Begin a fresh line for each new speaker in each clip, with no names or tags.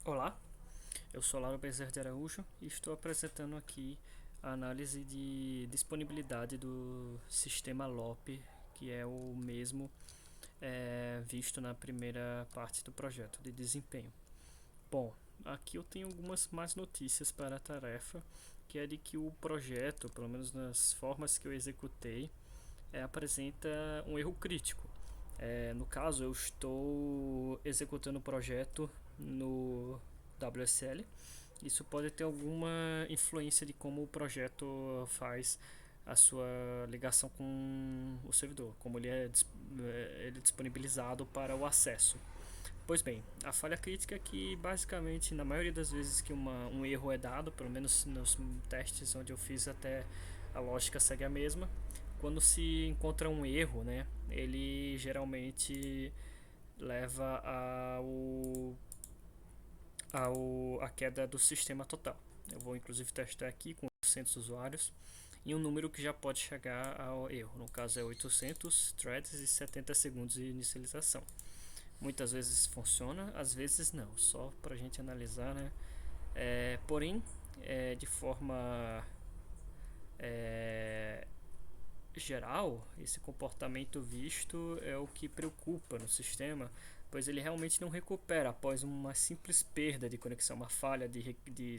Olá, eu sou Lauro Bezerra de Araújo e estou apresentando aqui a análise de disponibilidade do sistema LOP, que é o mesmo visto na primeira parte do projeto de desempenho. Bom, aqui eu tenho algumas mais notícias para a tarefa, que é de que o projeto, pelo menos nas formas que eu executei, apresenta um erro crítico. No caso, eu estou executando o projeto no WSL. Isso pode ter alguma influência de como o projeto faz a sua ligação com o servidor, como ele é disponibilizado para o acesso. Pois bem, a falha crítica é que basicamente na maioria das vezes que um erro é dado, pelo menos nos testes onde eu fiz até a lógica segue a mesma, quando se encontra um erro, né, ele geralmente leva a queda do sistema total. Eu vou inclusive testar aqui com 800 usuários e um número que já pode chegar ao erro. No caso é 800 threads e 70 segundos de inicialização. Muitas vezes funciona, às vezes não. Só para a gente analisar, né? Porém, de forma é, geral, esse comportamento visto é o que preocupa no sistema, pois ele realmente não recupera após uma simples perda de conexão, uma falha de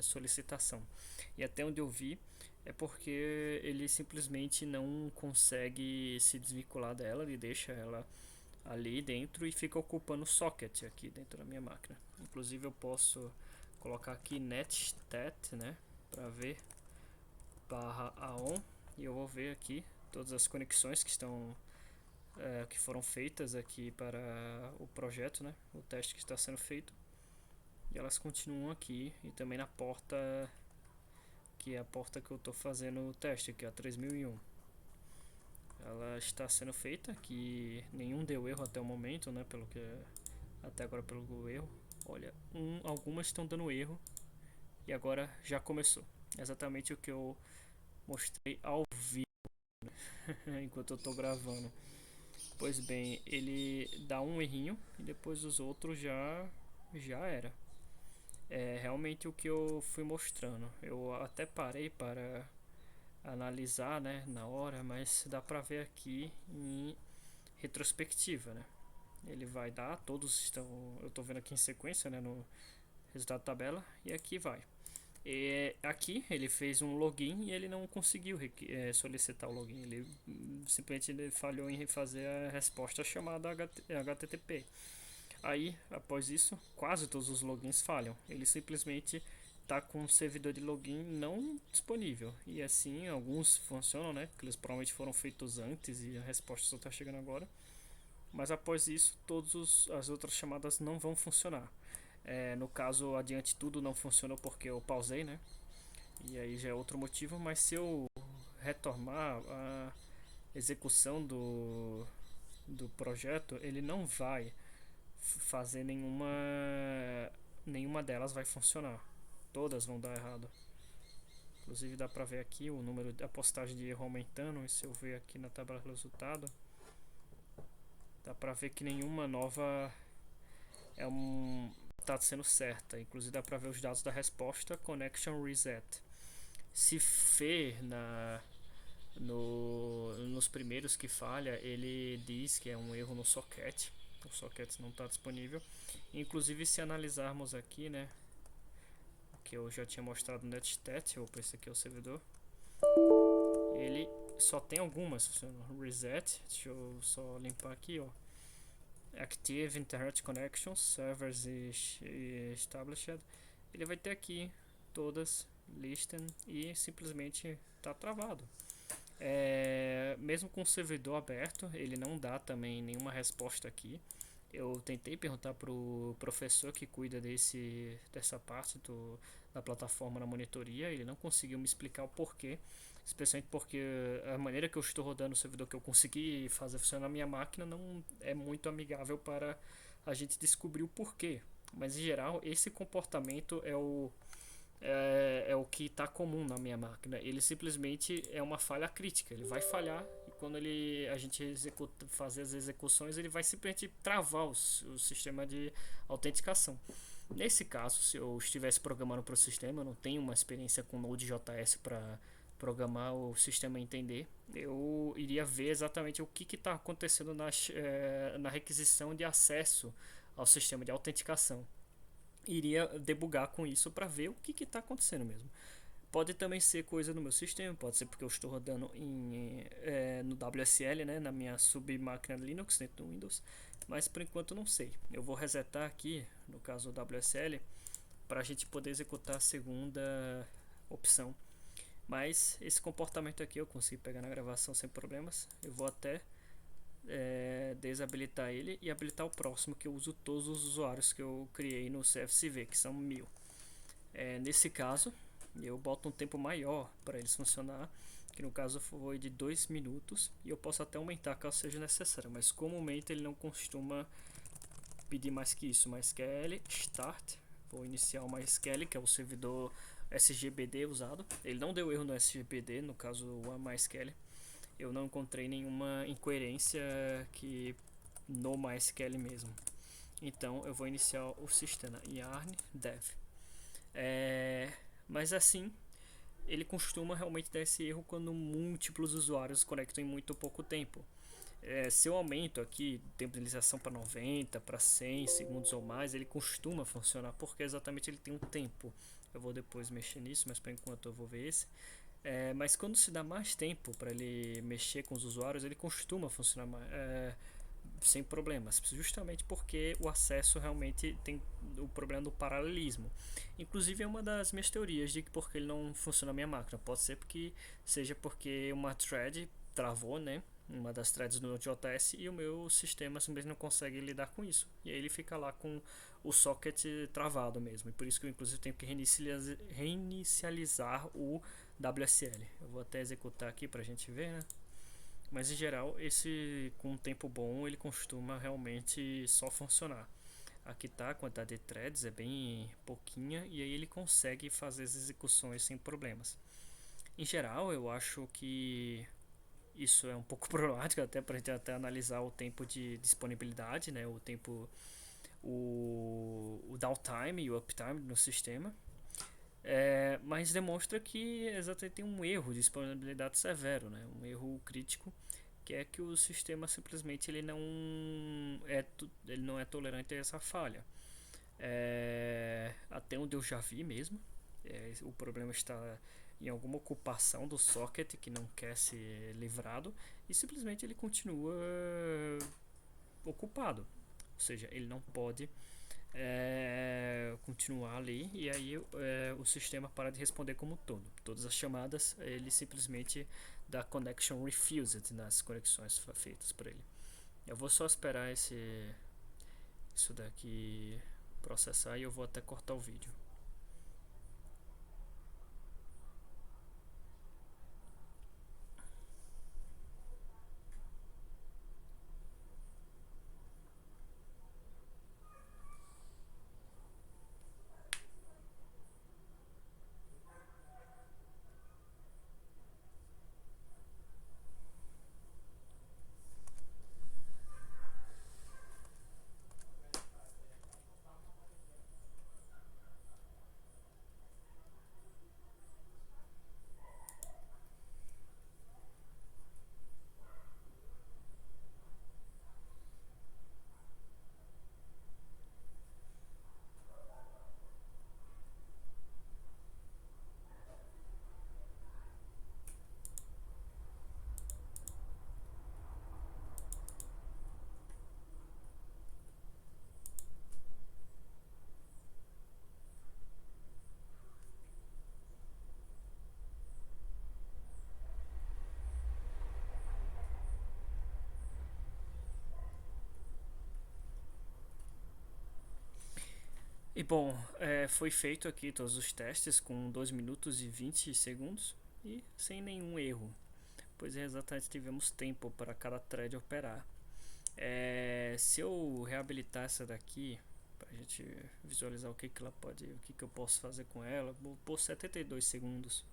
solicitação. E até onde eu vi, é porque ele simplesmente não consegue se desvincular dela, ele deixa ela ali dentro e fica ocupando o socket aqui dentro da minha máquina. Inclusive eu posso colocar aqui netstat, né, para ver barra aon e eu vou ver aqui todas as conexões que foram feitas aqui para o projeto, né, o teste que está sendo feito, e elas continuam aqui e também na porta que é a porta que eu estou fazendo o teste, que é a 3001. Ela está sendo feita, que nenhum deu erro até o momento, né, pelo que até agora pelo erro. Olha, algumas estão dando erro e agora já começou. Exatamente o que eu mostrei ao vivo enquanto eu estou gravando. Pois bem, ele dá um errinho e depois os outros já era. É realmente o que eu fui mostrando. Eu até parei para analisar, né, na hora, mas dá pra ver aqui em retrospectiva, né? Ele vai dar, todos estão, eu estou vendo aqui em sequência, né, no resultado da tabela, e aqui vai. E aqui ele fez um login e ele não conseguiu solicitar o login. Ele simplesmente falhou em fazer a resposta chamada HTTP. Aí, após isso, quase todos os logins falham. Ele simplesmente está com o servidor de login não disponível. E assim, alguns funcionam, né? Porque eles provavelmente foram feitos antes e a resposta só está chegando agora. Mas após isso, todas as outras chamadas não vão funcionar. No caso, adiante tudo não funcionou porque eu pausei, né? E aí já é outro motivo, mas se eu retomar a execução do projeto, ele não vai fazer nenhuma delas vai funcionar. Todas vão dar errado. Inclusive dá pra ver aqui o número da postagem de erro aumentando. E se eu ver aqui na tabela de resultado, dá pra ver que nenhuma nova tá sendo certa. Inclusive dá pra ver os dados da resposta connection reset. Se fer nos primeiros que falha, ele diz que é um erro no socket. O socket não está disponível. Inclusive, se analisarmos aqui, né, que eu já tinha mostrado no netstat, ou esse aqui é o servidor, ele só tem algumas. Reset, deixa eu só limpar aqui, ó. Active Internet Connections, Servers Established. Ele vai ter aqui todas, listen, e simplesmente está travado. Mesmo com o servidor aberto, ele não dá também nenhuma resposta aqui. Eu tentei perguntar para o professor que cuida dessa parte da plataforma na monitoria, ele não conseguiu me explicar o porquê, especialmente porque a maneira que eu estou rodando o servidor que eu consegui fazer funcionar na minha máquina não é muito amigável para a gente descobrir o porquê. Mas em geral, esse comportamento é o que está comum na minha máquina. Ele simplesmente é uma falha crítica. Ele vai falhar e quando a gente fazer as execuções, ele vai simplesmente travar o sistema de autenticação. Nesse caso, se eu estivesse programando para o sistema, eu não tenho uma experiência com Node.js para programar o sistema entender, eu iria ver exatamente o que está acontecendo na requisição de acesso ao sistema de autenticação. Iria debugar com isso para ver o que está acontecendo mesmo. Pode também ser coisa no meu sistema, pode ser porque eu estou rodando no WSL, né, na minha submáquina Linux dentro do Windows, mas por enquanto não sei. Eu vou resetar aqui, no caso do WSL, para a gente poder executar a segunda opção. Mas esse comportamento aqui eu consigo pegar na gravação sem problemas. Eu vou até desabilitar ele e habilitar o próximo, que eu uso todos os usuários que eu criei no CFCV, que são 1000. Nesse caso, eu boto um tempo maior para eles funcionar, que no caso foi de 2 minutos, e eu posso até aumentar caso seja necessário, mas comumente ele não costuma pedir mais que isso. MySQL start, vou iniciar o MySQL, que é o servidor SGBD usado. Ele não deu erro no SGBD, no caso o MySQL. Eu não encontrei nenhuma incoerência que no MySQL mesmo. Então eu vou iniciar o sistema yarn dev. Mas assim, ele costuma realmente dar esse erro quando múltiplos usuários conectam em muito pouco tempo. Se eu aumento aqui tempo de inicialização para 90, para 100 segundos ou mais, ele costuma funcionar porque exatamente ele tem um tempo. Eu vou depois mexer nisso, mas por enquanto eu vou ver esse. Mas quando se dá mais tempo para ele mexer com os usuários, ele costuma funcionar sem problemas, justamente porque o acesso realmente tem o problema do paralelismo. Inclusive é uma das minhas teorias de que porque ele não funciona na minha máquina. Pode ser porque seja porque uma thread travou, né? Uma das threads do Node.js, e o meu sistema simplesmente não consegue lidar com isso. E aí ele fica lá com o socket travado mesmo. E por isso que eu inclusive tenho que reinicializar o WSL. Eu vou até executar aqui pra gente ver, né? Mas em geral, esse com um tempo bom, ele costuma realmente só funcionar. Aqui tá, a quantidade de threads é bem pouquinha, e aí ele consegue fazer as execuções sem problemas. Em geral, eu acho que isso é um pouco problemático, até para a gente até analisar o tempo de disponibilidade, né? O tempo, o downtime e o uptime no sistema. Mas demonstra que exatamente tem um erro de disponibilidade severo, né? Um erro crítico, que é que o sistema simplesmente ele não é tolerante a essa falha. Até onde eu já vi mesmo, o problema está em alguma ocupação do socket que não quer ser livrado, e simplesmente ele continua ocupado, ou seja, ele não pode continuar ali, e aí o sistema para de responder como um todo. Todas as chamadas ele simplesmente dá connection refused nas conexões feitas por ele. Eu vou só esperar isso daqui processar, e eu vou até cortar o vídeo. E bom, foi feito aqui todos os testes com 2 minutos e 20 segundos e sem nenhum erro, pois exatamente tivemos tempo para cada thread operar. Se eu reabilitar essa daqui, para a gente visualizar que ela pode, o que eu posso fazer com ela, vou pôr 72 segundos,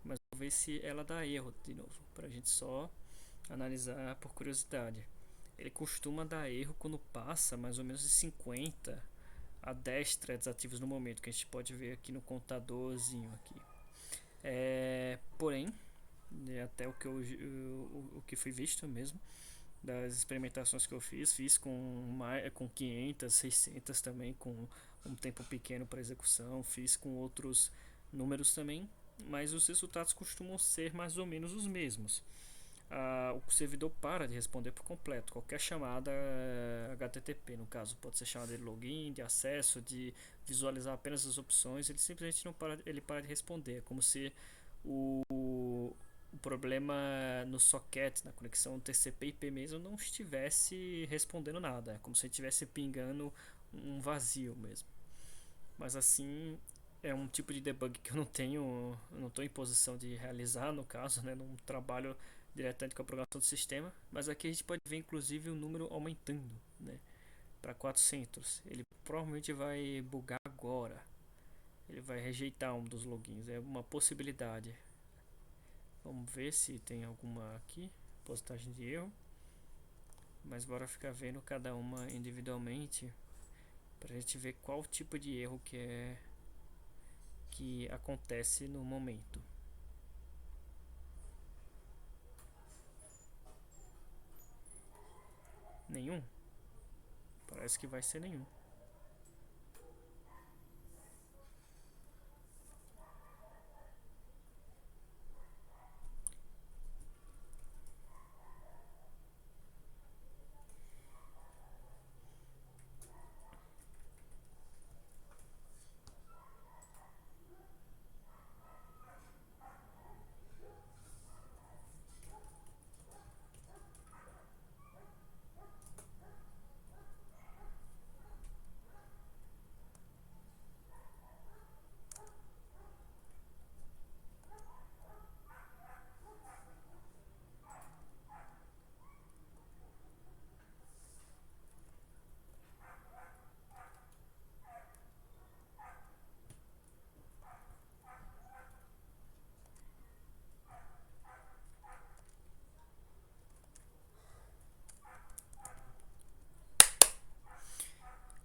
mas vou ver se ela dá erro de novo, para a gente só analisar por curiosidade. Ele costuma dar erro quando passa mais ou menos de 50 a 10 threads ativos no momento, que a gente pode ver aqui no contadorzinho aqui. Porém, até o que foi visto mesmo, das experimentações que eu fiz com 500, 600 também, com um tempo pequeno para execução, fiz com outros números também, mas os resultados costumam ser mais ou menos os mesmos. O servidor para de responder por completo qualquer chamada HTTP, no caso, pode ser chamada de login, de acesso, de visualizar apenas as opções, ele simplesmente não para, ele para de responder, é como se o problema no socket, na conexão TCP/IP mesmo, não estivesse respondendo nada, é como se ele estivesse pingando um vazio mesmo. Mas assim, é um tipo de debug que eu não estou em posição de realizar no caso, né, não trabalho diretamente com a programação do sistema, mas aqui a gente pode ver inclusive o número aumentando, né, para 400. Ele provavelmente vai bugar agora, ele vai rejeitar um dos logins, é uma possibilidade. Vamos ver se tem alguma aqui, postagem de erro, mas bora ficar vendo cada uma individualmente para a gente ver qual tipo de erro que acontece no momento. Nenhum? Parece que vai ser nenhum.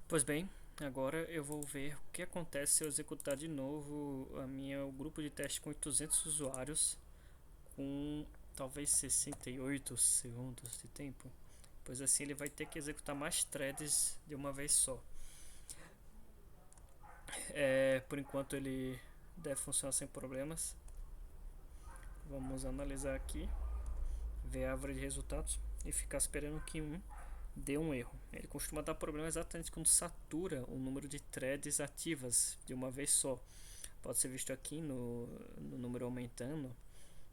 Pois bem, agora eu vou ver o que acontece se eu executar de novo o grupo de teste com 800 usuários com talvez 68 segundos de tempo, pois assim ele vai ter que executar mais threads de uma vez só. Por enquanto ele deve funcionar sem problemas. Vamos analisar aqui, ver a árvore de resultados e ficar esperando que dê um erro. Ele costuma dar problema exatamente quando satura o número de threads ativas de uma vez só. Pode ser visto aqui no número aumentando.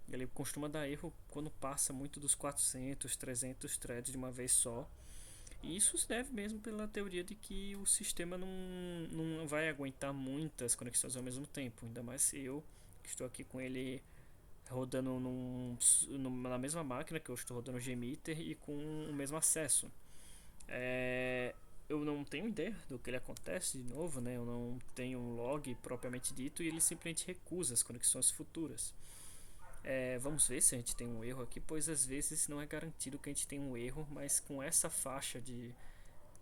Ele costuma dar erro quando passa muito dos 400, 300 threads de uma vez só. E isso se deve mesmo pela teoria de que o sistema não vai aguentar muitas conexões ao mesmo tempo. Ainda mais se eu que estou aqui com ele rodando na mesma máquina que eu estou rodando o Gmeter e com o mesmo acesso. Eu não tenho ideia do que ele acontece de novo, né? Eu não tenho um log propriamente dito e ele simplesmente recusa as conexões futuras. Vamos ver se a gente tem um erro aqui, pois às vezes não é garantido que a gente tenha um erro, mas com essa faixa de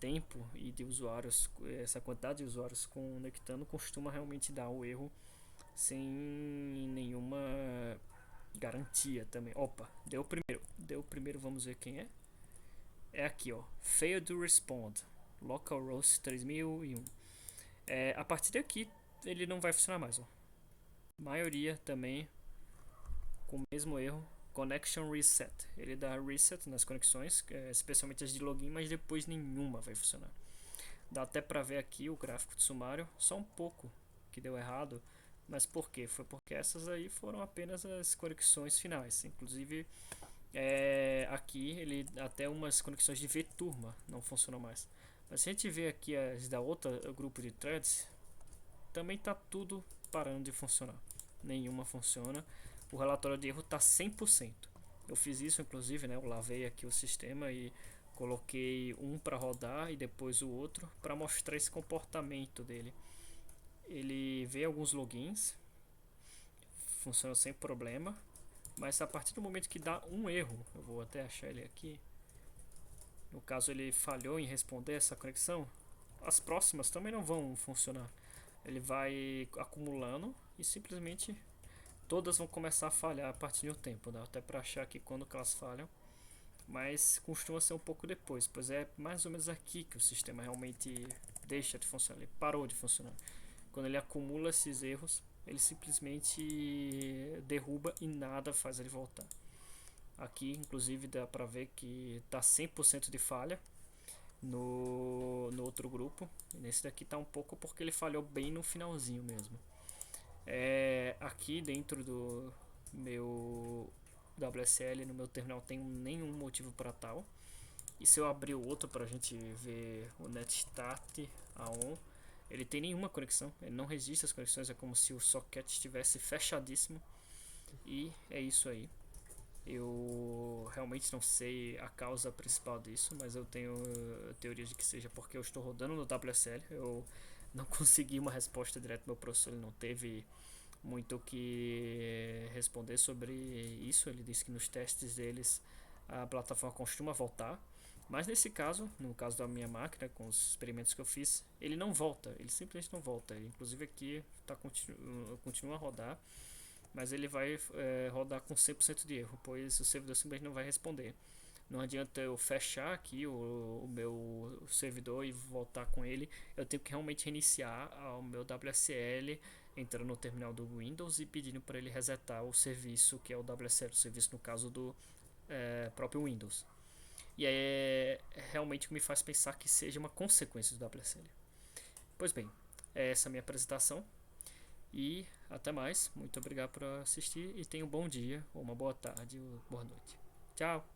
tempo e de usuários, essa quantidade de usuários conectando, costuma realmente dar o erro sem nenhuma garantia também. Opa, deu o primeiro, vamos ver quem é. É aqui, ó, failed to respond, localhost 3001. A partir daqui ele não vai funcionar mais, ó. Maioria também com o mesmo erro, connection reset. Ele dá reset nas conexões, especialmente as de login, mas depois nenhuma vai funcionar. Dá até para ver aqui o gráfico de sumário, só um pouco que deu errado, mas por quê? Foi porque essas aí foram apenas as conexões finais. Inclusive aqui ele até umas conexões de vturma não funcionam mais. Mas se a gente ver aqui as da outra grupo de threads, também está tudo parando de funcionar. Nenhuma funciona. O relatório de erro está 100%. Eu fiz isso inclusive, né? Eu lavei aqui o sistema e coloquei um para rodar e depois o outro para mostrar esse comportamento dele. Ele vê alguns logins, funciona sem problema, mas a partir do momento que dá um erro, eu vou até achar ele aqui. No caso ele falhou em responder essa conexão. as próximas também não vão funcionar. Ele vai acumulando e simplesmente todas vão começar a falhar a partir do tempo. Dá até para achar aqui quando que elas falham, mas costuma ser um pouco depois, pois é mais ou menos aqui que o sistema realmente deixa de funcionar, ele parou de funcionar. Quando ele acumula esses erros, ele simplesmente derruba e nada faz ele voltar. Aqui, inclusive, dá pra ver que tá 100% de falha no outro grupo. E nesse daqui tá um pouco porque ele falhou bem no finalzinho mesmo. Aqui dentro do meu WSL, no meu terminal, tem nenhum motivo para tal. E se eu abrir o outro para a gente ver o NetStat A1, ele tem nenhuma conexão, ele não registra as conexões, é como se o socket estivesse fechadíssimo. E é isso aí. Eu realmente não sei a causa principal disso, mas eu tenho teoria de que seja porque eu estou rodando no WSL. Eu não consegui uma resposta direta do meu professor, ele não teve muito o que responder sobre isso. Ele disse que nos testes deles a plataforma costuma voltar, mas nesse caso, no caso da minha máquina, com os experimentos que eu fiz, ele não volta, ele simplesmente não volta. Inclusive aqui continua a rodar, mas ele vai rodar com 100% de erro, pois o servidor simplesmente não vai responder. Não adianta eu fechar aqui o meu servidor e voltar com ele. Eu tenho que realmente reiniciar o meu WSL, entrando no terminal do Windows e pedindo para ele resetar o serviço, que é o WSL, o serviço no caso do próprio Windows. E é realmente o que me faz pensar que seja uma consequência do WSL. Pois bem, essa é a minha apresentação. E até mais. Muito obrigado por assistir e tenha um bom dia, ou uma boa tarde, ou boa noite. Tchau!